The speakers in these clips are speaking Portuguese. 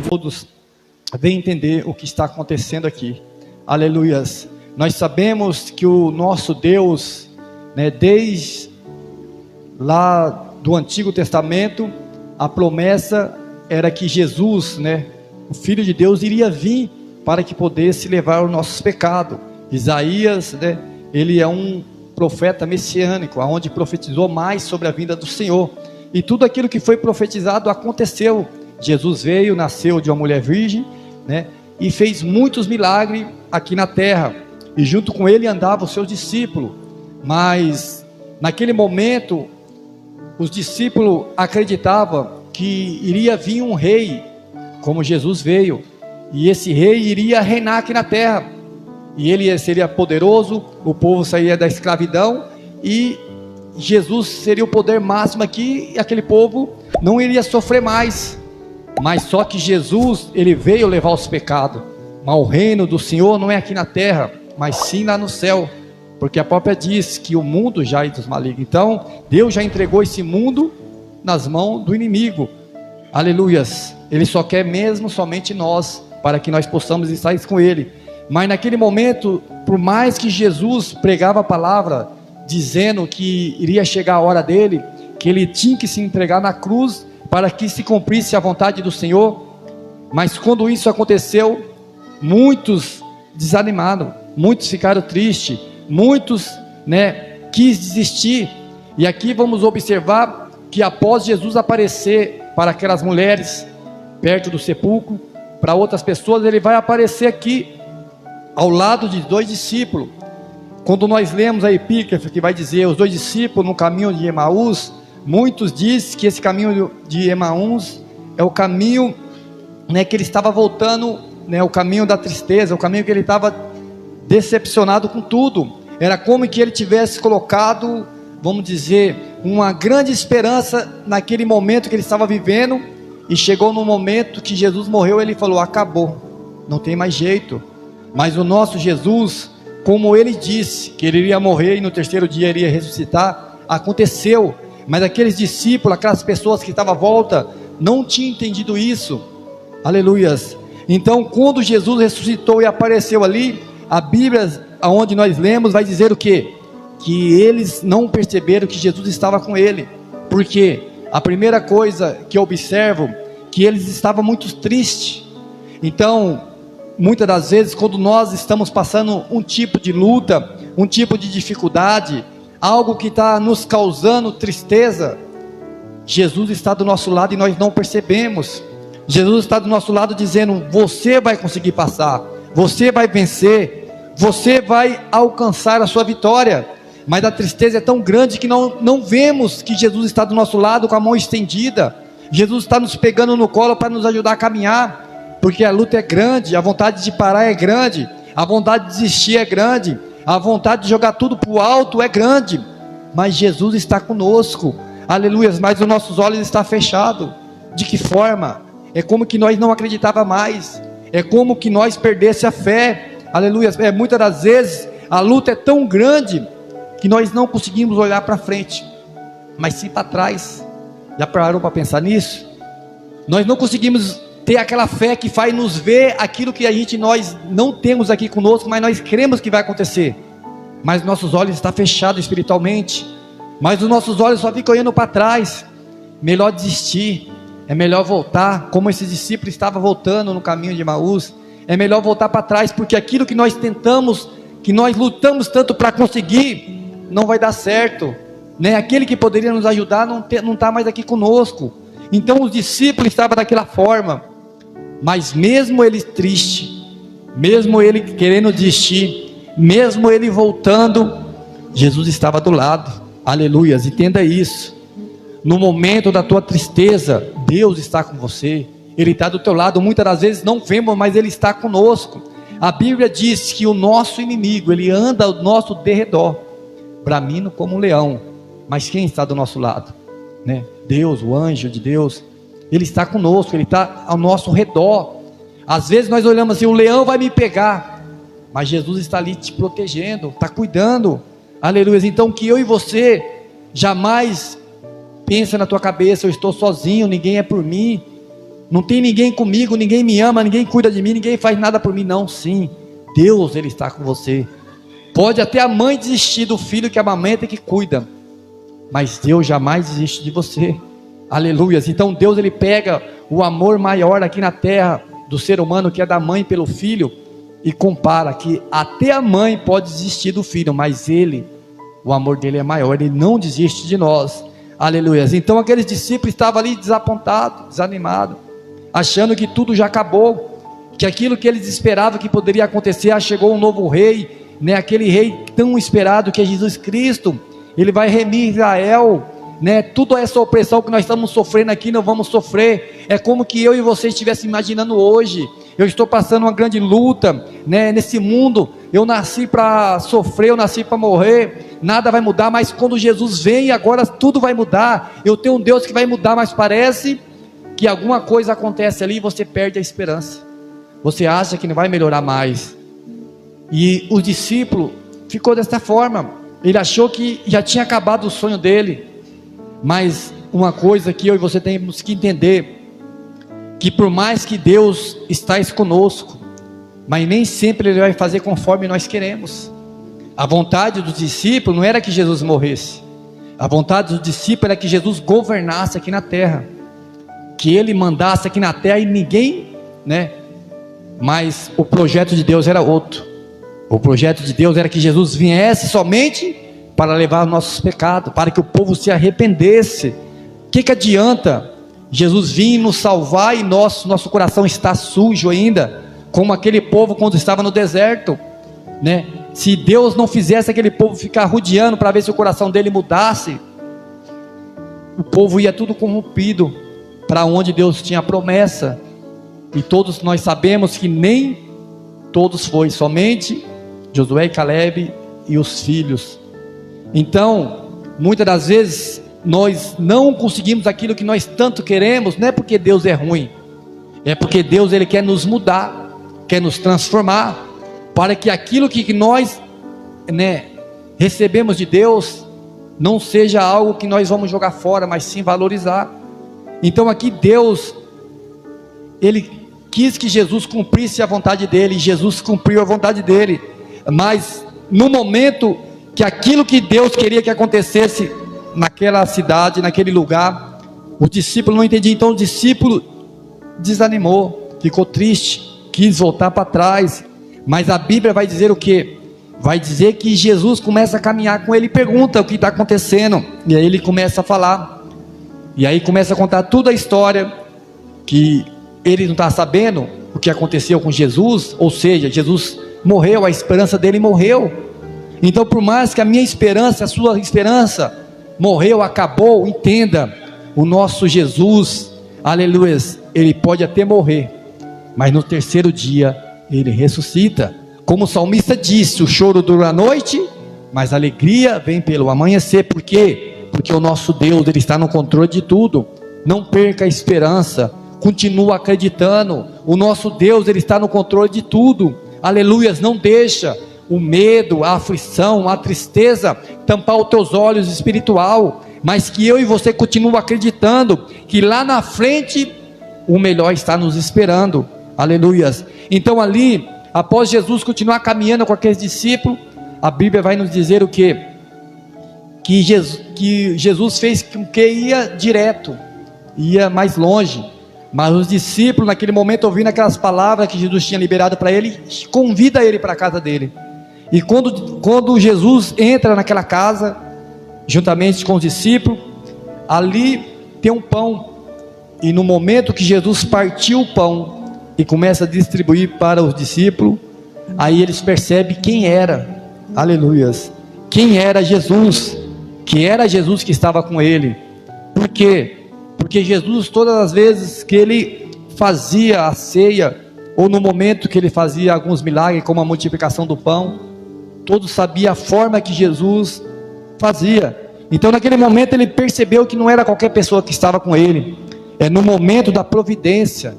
Todos vêm entender o que está acontecendo aqui. Aleluias. Nós sabemos que o nosso Deus, desde lá do Antigo Testamento, a promessa era que Jesus, o Filho de Deus, iria vir para que pudesse levar os nossos pecados. Isaías, ele é um profeta messiânico, onde profetizou mais sobre a vinda do Senhor. E tudo aquilo que foi profetizado aconteceu. Jesus veio, nasceu de uma mulher virgem, e fez muitos milagres aqui na terra. E junto com ele andavam os seus discípulos. Mas naquele momento, os discípulos acreditavam que iria vir um rei, como Jesus veio. E esse rei iria reinar aqui na terra. E ele seria poderoso, o povo sairia da escravidão, e Jesus seria o poder máximo aqui, e aquele povo não iria sofrer mais. Mas só que Jesus, ele veio levar os pecados. Mas o reino do Senhor não é aqui na terra, mas sim lá no céu. Porque a própria diz que o mundo já é dos malignos. Então, Deus já entregou esse mundo nas mãos do inimigo. Aleluias. Ele só quer mesmo somente nós, para que nós possamos estar com ele. Mas naquele momento, por mais que Jesus pregava a palavra, dizendo que iria chegar a hora dele, que ele tinha que se entregar na cruz, para que se cumprisse a vontade do Senhor. Mas quando isso aconteceu, muitos desanimaram, muitos ficaram tristes, muitos quis desistir. E aqui vamos observar que após Jesus aparecer para aquelas mulheres perto do sepulcro, para outras pessoas, ele vai aparecer aqui ao lado de dois discípulos. Quando nós lemos a epígrafe que vai dizer os dois discípulos no caminho de Emaús, muitos dizem que esse caminho de Emaús é o caminho que ele estava voltando, o caminho da tristeza, o caminho que ele estava decepcionado com tudo. Era como que ele tivesse colocado, vamos dizer, uma grande esperança naquele momento que ele estava vivendo, e chegou no momento que Jesus morreu, ele falou: acabou, não tem mais jeito. Mas o nosso Jesus, como ele disse que ele iria morrer e no terceiro dia iria ressuscitar, aconteceu. Mas aqueles discípulos, aquelas pessoas que estavam à volta, não tinham entendido isso. Aleluias. Então, quando Jesus ressuscitou e apareceu ali, a Bíblia, onde nós lemos, vai dizer o quê? Que eles não perceberam que Jesus estava com ele. Por quê? A primeira coisa que eu observo, que eles estavam muito tristes. Então, muitas das vezes, quando nós estamos passando um tipo de luta, um tipo de dificuldade, algo que está nos causando tristeza, Jesus está do nosso lado e nós não percebemos. Jesus está do nosso lado dizendo: você vai conseguir passar, você vai vencer, você vai alcançar a sua vitória. Mas a tristeza é tão grande que não vemos que Jesus está do nosso lado com a mão estendida. Jesus está nos pegando no colo para nos ajudar a caminhar, porque a luta é grande, a vontade de parar é grande, a vontade de desistir é grande, a vontade de jogar tudo para o alto é grande, mas Jesus está conosco. Aleluia. Mas os nossos olhos estão fechados. De que forma? É como que nós não acreditava mais, é como que nós perdesse a fé. Aleluia. Muitas das vezes a luta é tão grande que nós não conseguimos olhar para frente, mas sim para trás. Já pararam para pensar nisso? Nós não conseguimos ter aquela fé que faz nos ver aquilo que nós não temos aqui conosco, mas nós cremos que vai acontecer. Mas nossos olhos estão fechados espiritualmente, mas os nossos olhos só ficam olhando para trás. Melhor desistir, é melhor voltar, como esses discípulos estavam voltando no caminho de Emaús. É melhor voltar para trás, porque aquilo que nós tentamos, que nós lutamos tanto para conseguir, não vai dar certo, aquele que poderia nos ajudar não está mais aqui conosco. Então os discípulos estavam daquela forma, mas mesmo ele triste, mesmo ele querendo desistir, mesmo ele voltando, Jesus estava do lado. Aleluias. Entenda isso. No momento da tua tristeza, Deus está com você, Ele está do teu lado. Muitas das vezes não vemos, mas Ele está conosco. A Bíblia diz que o nosso inimigo, ele anda ao nosso derredor, bramindo como um leão. Mas quem está do nosso lado? Deus, o anjo de Deus, Ele está conosco, Ele está ao nosso redor. Às vezes nós olhamos assim: o leão vai me pegar, mas Jesus está ali te protegendo, está cuidando. Aleluia. Então que eu e você jamais pensa na tua cabeça: eu estou sozinho, ninguém é por mim, não tem ninguém comigo, ninguém me ama, ninguém cuida de mim, ninguém faz nada por mim. Não, sim, Deus, Ele está com você. Pode até a mãe desistir do filho que amamenta e que cuida, mas Deus jamais desiste de você. Aleluias. Então Deus, Ele pega o amor maior aqui na terra do ser humano, que é da mãe pelo filho, e compara que até a mãe pode desistir do filho, mas Ele, o amor dele é maior, Ele não desiste de nós. Aleluias. Então aqueles discípulos estavam ali desapontados, desanimados, achando que tudo já acabou, que aquilo que eles esperavam que poderia acontecer, chegou um novo rei, né? Aquele rei tão esperado que é Jesus Cristo. Ele vai remir Israel, né? Toda essa opressão que nós estamos sofrendo aqui, não vamos sofrer. É como que eu e você estivessem imaginando hoje: eu estou passando uma grande luta, né? Nesse mundo, eu nasci para sofrer, eu nasci para morrer, nada vai mudar, mas quando Jesus vem, agora tudo vai mudar. Eu tenho um Deus que vai mudar, mas parece que alguma coisa acontece ali e você perde a esperança, você acha que não vai melhorar mais. E o discípulo ficou dessa forma, ele achou que já tinha acabado o sonho dele. Mas uma coisa que eu e você temos que entender, que por mais que Deus está conosco, mas nem sempre Ele vai fazer conforme nós queremos. A vontade dos discípulos não era que Jesus morresse, a vontade dos discípulos era que Jesus governasse aqui na terra, que Ele mandasse aqui na terra e ninguém, né? Mas o projeto de Deus era outro. O projeto de Deus era que Jesus viesse somente para levar os nossos pecados, para que o povo se arrependesse. O que adianta Jesus vir nos salvar e nosso coração está sujo ainda, como aquele povo quando estava no deserto, né? Se Deus não fizesse aquele povo ficar rodeando para ver se o coração dele mudasse, o povo ia tudo corrompido para onde Deus tinha a promessa. E todos nós sabemos que nem todos foi, somente Josué e Caleb e os filhos. Então, muitas das vezes nós não conseguimos aquilo que nós tanto queremos, não é porque Deus é ruim, é porque Deus, Ele quer nos mudar, quer nos transformar, para que aquilo que nós, né, recebemos de Deus, não seja algo que nós vamos jogar fora, mas sim valorizar. Então aqui Deus, Ele quis que Jesus cumprisse a vontade dEle, e Jesus cumpriu a vontade dEle, mas no momento que aquilo que Deus queria que acontecesse naquela cidade, naquele lugar, o discípulo não entendia. Então o discípulo desanimou, ficou triste, quis voltar para trás. Mas a Bíblia vai dizer o quê? Vai dizer que Jesus começa a caminhar com ele e pergunta o que está acontecendo, e aí ele começa a falar, e aí começa a contar toda a história, que ele não está sabendo o que aconteceu com Jesus. Ou seja, Jesus morreu, a esperança dele morreu. Então por mais que a minha esperança, a sua esperança morreu, acabou, entenda, o nosso Jesus, aleluia, Ele pode até morrer, mas no terceiro dia Ele ressuscita. Como o salmista disse: o choro dura a noite, mas a alegria vem pelo amanhecer. Por quê? Porque o nosso Deus, Ele está no controle de tudo. Não perca a esperança, continua acreditando. O nosso Deus, Ele está no controle de tudo. Aleluias. Não deixa o medo, a aflição, a tristeza tampar os teus olhos espiritual, mas que eu e você continuem acreditando que lá na frente o melhor está nos esperando. Aleluias. Então ali, após Jesus continuar caminhando com aqueles discípulos, a Bíblia vai nos dizer o quê? Que Jesus fez com que ia direto, ia mais longe, mas os discípulos naquele momento, ouvindo aquelas palavras que Jesus tinha liberado para ele, convida ele para a casa dele. E quando Jesus entra naquela casa, juntamente com os discípulos, ali tem um pão, e no momento que Jesus partiu o pão e começa a distribuir para os discípulos, aí eles percebem quem era, aleluias, quem era Jesus, que era Jesus que estava com ele. Por quê? Porque Jesus, todas as vezes que ele fazia a ceia, ou no momento que ele fazia alguns milagres, como a multiplicação do pão, todos sabiam a forma que Jesus fazia. Então naquele momento ele percebeu que não era qualquer pessoa que estava com ele, é no momento da providência,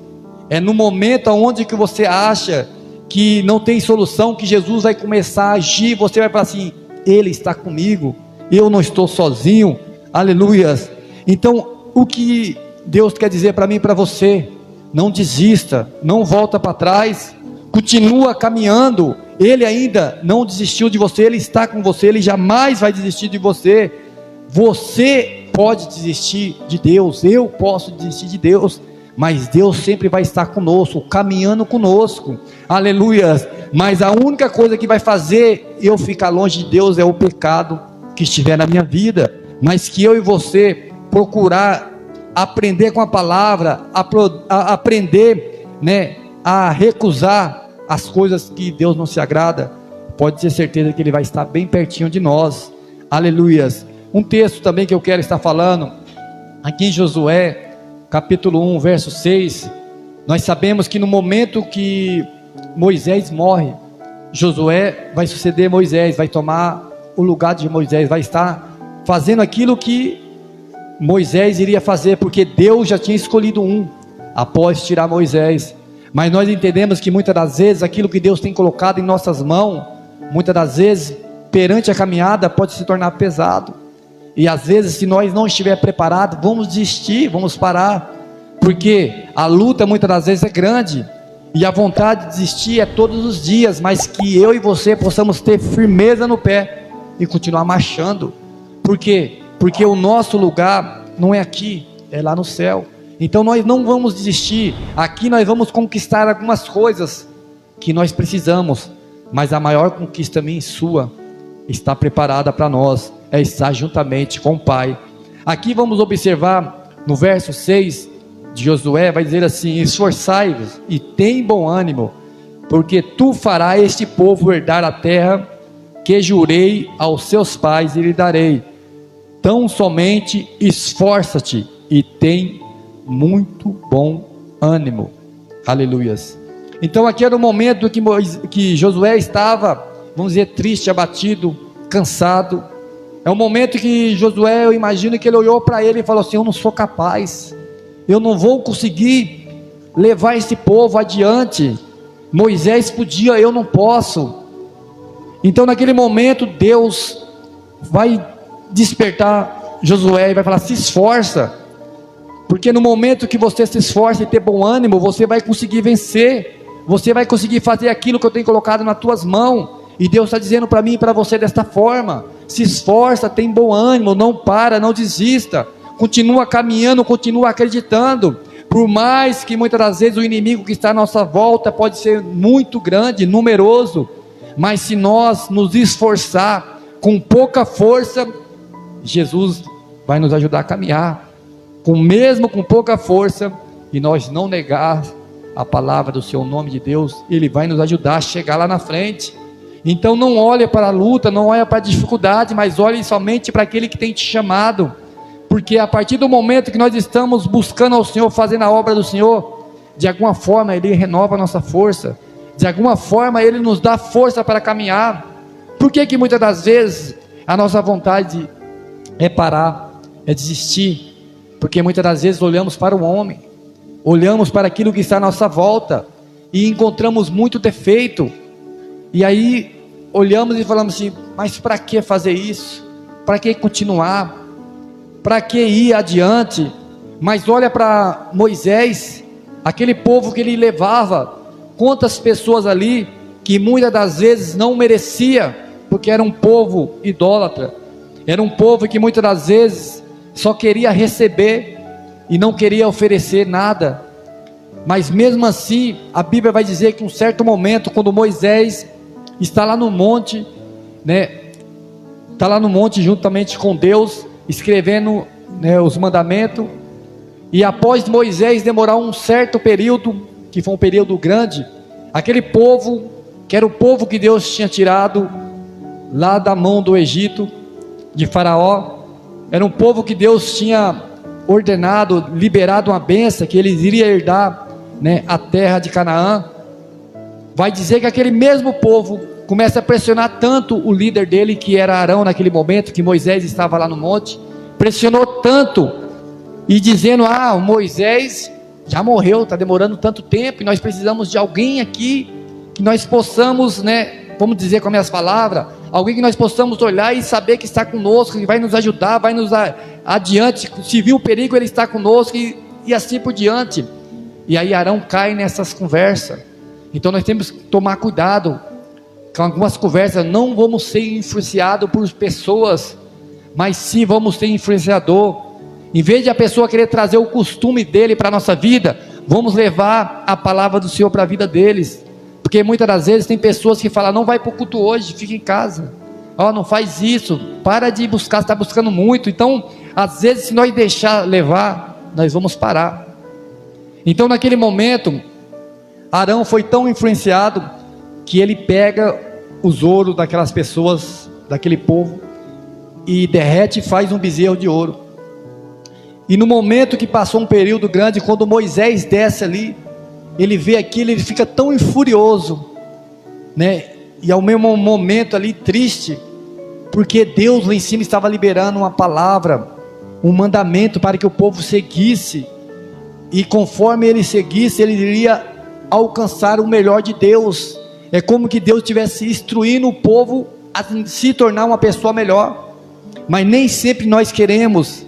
é no momento onde que você acha que não tem solução, que Jesus vai começar a agir, você vai falar assim: Ele está comigo, eu não estou sozinho, aleluias. Então, o que Deus quer dizer para mim e para você: não desista, não volta para trás, continua caminhando. Ele ainda não desistiu de você, Ele está com você, Ele jamais vai desistir de você. Você pode desistir de Deus, eu posso desistir de Deus, mas Deus sempre vai estar conosco, caminhando conosco, aleluia. Mas a única coisa que vai fazer eu ficar longe de Deus é o pecado que estiver na minha vida. Mas que eu e você procurar aprender com a palavra, aprender, a recusar as coisas que Deus não se agrada, pode ter certeza que Ele vai estar bem pertinho de nós, aleluias. Um texto também que eu quero estar falando, aqui em Josué, capítulo 1, verso 6, nós sabemos que no momento que Moisés morre, Josué vai suceder Moisés, vai tomar o lugar de Moisés, vai estar fazendo aquilo que Moisés iria fazer, porque Deus já tinha escolhido um, após tirar Moisés. Mas nós entendemos que muitas das vezes, aquilo que Deus tem colocado em nossas mãos, muitas das vezes, perante a caminhada, pode se tornar pesado, e às vezes, se nós não estiver preparados, vamos desistir, vamos parar, porque a luta muitas das vezes é grande, e a vontade de desistir é todos os dias, mas que eu e você possamos ter firmeza no pé, e continuar marchando. Por quê? Porque o nosso lugar não é aqui, é lá no céu. Então nós não vamos desistir. Aqui nós vamos conquistar algumas coisas que nós precisamos, mas a maior conquista minha e sua está preparada para nós, é estar juntamente com o Pai. Aqui vamos observar no verso 6 de Josué, vai dizer assim: esforçai-vos e tem bom ânimo, porque tu farás este povo herdar a terra que jurei aos seus pais e lhe darei. Tão somente esforça-te e tem muito bom ânimo, aleluias. Então aqui era o momento que Josué estava, vamos dizer, triste, abatido, cansado. É o momento que Josué, eu imagino que ele olhou para ele e falou assim: eu não sou capaz, eu não vou conseguir levar esse povo adiante. Moisés podia, eu não posso. Então naquele momento Deus vai despertar Josué e vai falar: se esforça, porque no momento que você se esforça e ter bom ânimo, você vai conseguir vencer, você vai conseguir fazer aquilo que eu tenho colocado nas tuas mãos. E Deus está dizendo para mim e para você desta forma: se esforça, tem bom ânimo, não para, não desista, continua caminhando, continua acreditando. Por mais que muitas das vezes o inimigo que está à nossa volta pode ser muito grande, numeroso, mas se nós nos esforçar com pouca força, Jesus vai nos ajudar a caminhar, mesmo com pouca força, e nós não negar a palavra do seu nome de Deus, Ele vai nos ajudar a chegar lá na frente. Então não olhe para a luta, não olhe para a dificuldade, mas olhe somente para aquele que tem te chamado, porque a partir do momento que nós estamos buscando ao Senhor, fazendo a obra do Senhor, de alguma forma Ele renova a nossa força, de alguma forma Ele nos dá força para caminhar. Por que muitas das vezes a nossa vontade é parar, é desistir? Porque muitas das vezes olhamos para o homem, olhamos para aquilo que está à nossa volta, e encontramos muito defeito, e aí olhamos e falamos assim: mas para que fazer isso? Para que continuar? Para que ir adiante? Mas olha para Moisés, aquele povo que ele levava, quantas pessoas ali, que muitas das vezes não merecia, porque era um povo idólatra, era um povo que muitas das vezes só queria receber e não queria oferecer nada. Mas mesmo assim, a Bíblia vai dizer que em um certo momento, quando Moisés está lá no monte, está lá no monte juntamente com Deus, escrevendo os mandamentos, e após Moisés demorar um certo período, que foi um período grande, aquele povo, que era o povo que Deus tinha tirado lá da mão do Egito, de Faraó, era um povo que Deus tinha ordenado, liberado uma bênção, que eles iriam herdar a terra de Canaã. Vai dizer que aquele mesmo povo começa a pressionar tanto o líder dele, que era Arão naquele momento, que Moisés estava lá no monte, pressionou tanto, e dizendo: o Moisés já morreu, está demorando tanto tempo, e nós precisamos de alguém aqui, que nós possamos, vamos dizer com as minhas palavras, alguém que nós possamos olhar e saber que está conosco, que vai nos ajudar, vai nos adiante, se viu o perigo, Ele está conosco, e assim por diante. E aí Arão cai nessas conversas. Então nós temos que tomar cuidado com algumas conversas. Não vamos ser influenciados por pessoas, mas sim vamos ser influenciador. Em vez de a pessoa querer trazer o costume dele para a nossa vida, vamos levar a palavra do Senhor para a vida deles. Porque muitas das vezes tem pessoas que falam: não vai para o culto hoje, fica em casa, não faz isso, para de buscar, você está buscando muito. Então às vezes, se nós deixar levar, nós vamos parar. Então naquele momento, Arão foi tão influenciado, que ele pega os ouros daquelas pessoas, daquele povo, e derrete e faz um bezerro de ouro. E no momento que passou um período grande, quando Moisés desce ali, ele vê aquilo, ele fica tão furioso, né? E ao mesmo momento ali triste, porque Deus lá em cima estava liberando uma palavra, um mandamento para que o povo seguisse, e conforme ele seguisse, ele iria alcançar o melhor de Deus. É como que Deus estivesse instruindo o povo a se tornar uma pessoa melhor. Mas nem sempre nós queremos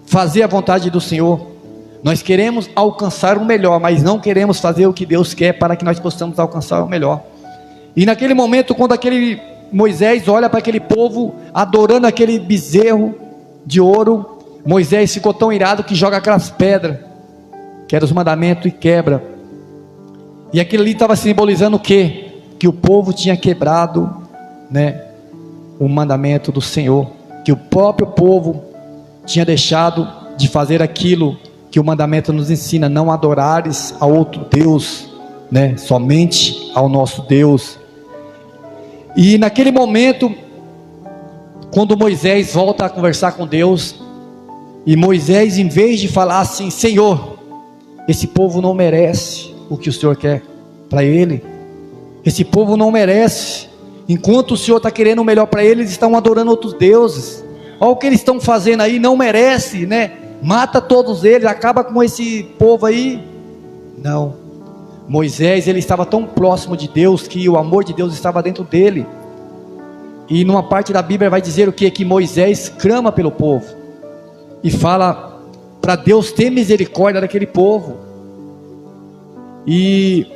fazer a vontade do Senhor. Nós queremos alcançar o melhor, mas não queremos fazer o que Deus quer para que nós possamos alcançar o melhor. E naquele momento, quando aquele Moisés olha para aquele povo adorando aquele bezerro de ouro, Moisés ficou tão irado que joga aquelas pedras, que eram os mandamentos, e quebra. E aquilo ali estava simbolizando o quê? Que o povo tinha quebrado, né, o mandamento do Senhor, que o próprio povo tinha deixado de fazer aquilo que o mandamento nos ensina: não adorares a outro Deus, né, somente ao nosso Deus. E naquele momento, quando Moisés volta a conversar com Deus, e Moisés, em vez de falar assim: Senhor, esse povo não merece o que o Senhor quer para ele, esse povo não merece, enquanto o Senhor está querendo o melhor para eles, eles estão adorando outros deuses, olha o que eles estão fazendo aí, não merece, né? Mata todos eles, acaba com esse povo aí. Não, Moisés, ele estava tão próximo de Deus, que o amor de Deus estava dentro dele. E numa parte da Bíblia vai dizer o que? Que Moisés clama pelo povo, e fala para Deus ter misericórdia daquele povo. E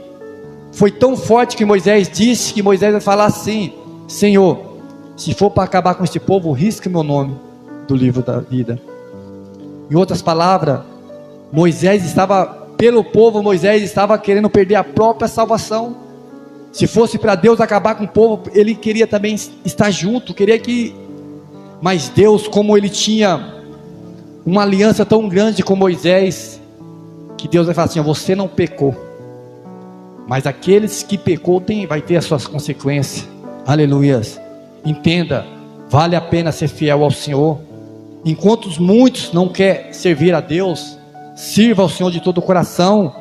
foi tão forte que Moisés disse, que Moisés vai falar assim: Senhor, se for para acabar com este povo, risca meu nome do livro da vida. Em outras palavras, Moisés estava, pelo povo, Moisés estava querendo perder a própria salvação. Se fosse para Deus acabar com o povo, ele queria também estar junto, queria que... Mas Deus, como ele tinha uma aliança tão grande com Moisés, que Deus vai falar assim: você não pecou, mas aqueles que pecou vai ter as suas consequências. Aleluias. Entenda, vale a pena ser fiel ao Senhor. Enquanto muitos não querem servir a Deus, sirva ao Senhor de todo o coração.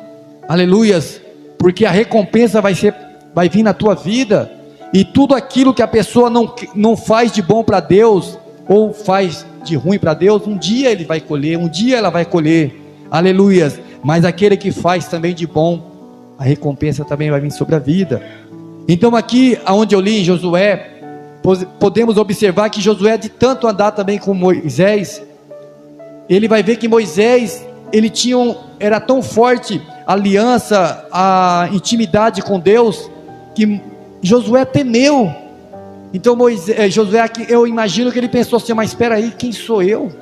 Aleluias. Porque a recompensa vai vir na tua vida. E tudo aquilo que a pessoa não faz de bom para Deus, ou faz de ruim para Deus, um dia ele vai colher, um dia ela vai colher. Aleluias. Mas aquele que faz também de bom, a recompensa também vai vir sobre a vida. Então aqui, onde eu li em Josué, podemos observar que Josué, de tanto andar também com Moisés, ele vai ver que Moisés, era tão forte a aliança, a intimidade com Deus, que Josué temeu. Então Josué, eu imagino que ele pensou assim: mas espera aí, quem sou eu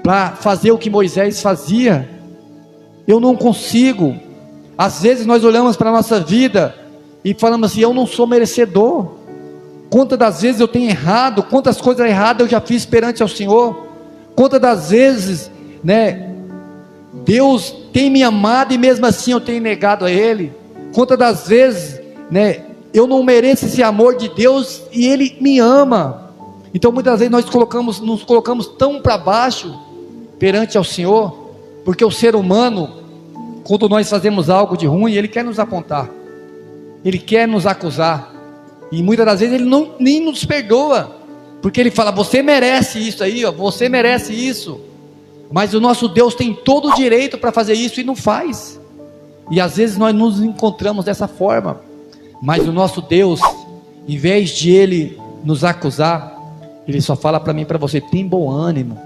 para fazer o que Moisés fazia? Eu não consigo. Às vezes nós olhamos para a nossa vida e falamos assim: eu não sou merecedor. Quantas das vezes eu tenho errado, quantas coisas erradas eu já fiz perante ao Senhor, quantas das vezes, né, Deus tem me amado e mesmo assim eu tenho negado a Ele. Quantas das vezes, né, eu não mereço esse amor de Deus e Ele me ama. Então muitas vezes nós nos colocamos tão para baixo perante ao Senhor, porque o ser humano, quando nós fazemos algo de ruim, ele quer nos apontar, ele quer nos acusar, e muitas das vezes ele nem nos perdoa, porque ele fala: você merece isso aí, você merece isso. Mas o nosso Deus tem todo o direito para fazer isso e não faz. E às vezes nós nos encontramos dessa forma. Mas o nosso Deus, em vez de Ele nos acusar, Ele só fala para mim e para você: tem bom ânimo,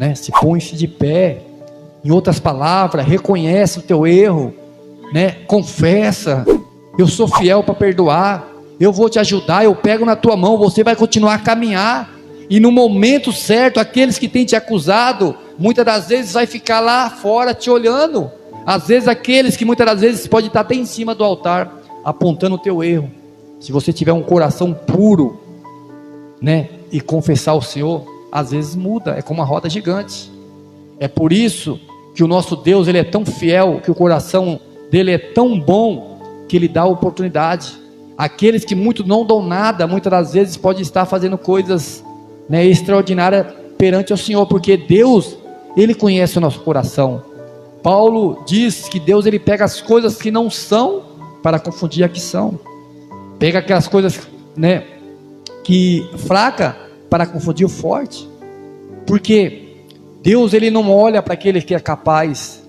né? Se põe-se de pé. Em outras palavras, reconhece o teu erro, né? Confessa, eu sou fiel para perdoar, eu vou te ajudar, eu pego na tua mão, você vai continuar a caminhar, e no momento certo, aqueles que têm te acusado, muitas das vezes vai ficar lá fora te olhando, às vezes aqueles que muitas das vezes pode estar até em cima do altar, apontando o teu erro. Se você tiver um coração puro, né, e confessar ao Senhor, às vezes muda, é como uma roda gigante. É por isso que o nosso Deus, Ele é tão fiel, que o coração dele é tão bom, que Ele dá oportunidade. Aqueles que muito não dão nada, muitas das vezes podem estar fazendo coisas, né, extraordinárias perante o Senhor, porque Deus, Ele conhece o nosso coração. Paulo diz que Deus, Ele pega as coisas que não são, para confundir a que são. Pega aquelas coisas, né, que fraca, para confundir o forte. Porque Deus, Ele não olha para aquele que é capaz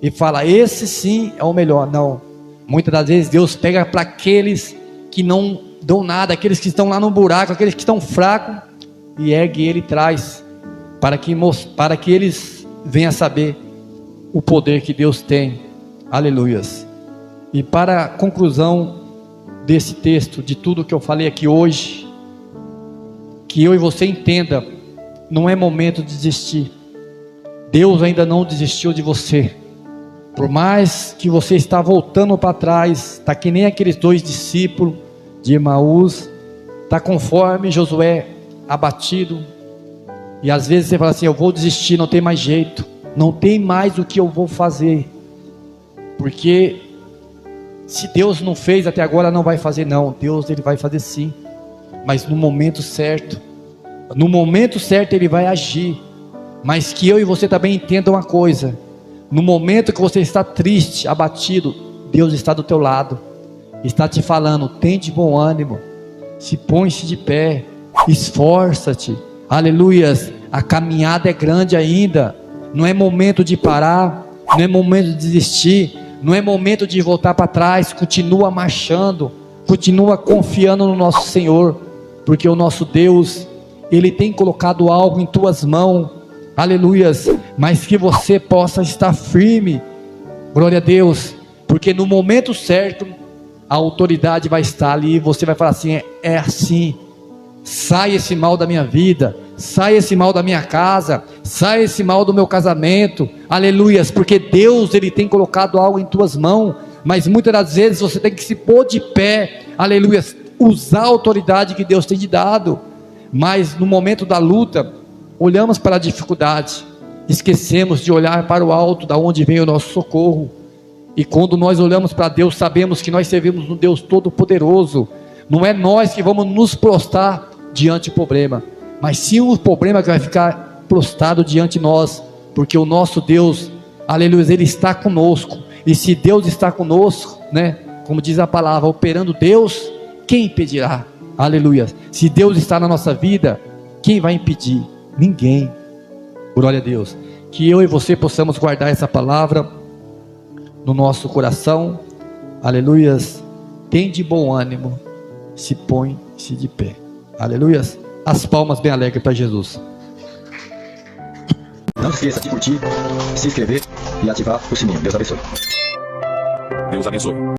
e fala, esse sim é o melhor. Não, muitas das vezes Deus pega para aqueles que não dão nada, aqueles que estão lá no buraco, aqueles que estão fracos, e ergue Ele e traz, para que eles venham a saber o poder que Deus tem. Aleluias. E para a conclusão desse texto, de tudo que eu falei aqui hoje, que eu e você entenda, não é momento de desistir. Deus ainda não desistiu de você. Por mais que você está voltando para trás, está que nem aqueles 2 discípulos de Emaús, está conforme Josué, abatido, e às vezes você fala assim, eu vou desistir, não tem mais jeito, não tem mais o que eu vou fazer, porque se Deus não fez até agora, não vai fazer. Não, Deus, Ele vai fazer sim, mas no momento certo Ele vai agir. Mas que eu e você também entendam uma coisa, no momento que você está triste, abatido, Deus está do teu lado, está te falando, tem de bom ânimo, se põe-se de pé, esforça-te, aleluias, a caminhada é grande ainda, não é momento de parar, não é momento de desistir, não é momento de voltar para trás, continua marchando, continua confiando no nosso Senhor, porque o nosso Deus, Ele tem colocado algo em tuas mãos, aleluias, mas que você possa estar firme, glória a Deus, porque no momento certo, a autoridade vai estar ali, e você vai falar assim, é assim, sai esse mal da minha vida, sai esse mal da minha casa, sai esse mal do meu casamento, aleluias, porque Deus, Ele tem colocado algo em tuas mãos, mas muitas das vezes você tem que se pôr de pé, aleluias, usar a autoridade que Deus tem te dado, mas no momento da luta, olhamos para a dificuldade, esquecemos de olhar para o alto, da onde vem o nosso socorro, e quando nós olhamos para Deus, sabemos que nós servimos um Deus todo-poderoso, não é nós que vamos nos prostrar diante do problema, mas sim o problema que vai ficar prostrado diante de nós, porque o nosso Deus, aleluia, Ele está conosco, e se Deus está conosco, né, como diz a palavra, operando Deus, quem impedirá? Aleluia, se Deus está na nossa vida, quem vai impedir? Ninguém. Glória a Deus, que eu e você possamos guardar essa palavra no nosso coração, aleluias, tem de bom ânimo, se põe-se de pé, aleluias, as palmas bem alegres para Jesus. Não se esqueça de curtir, se inscrever e ativar o sininho. Deus abençoe. Deus abençoe.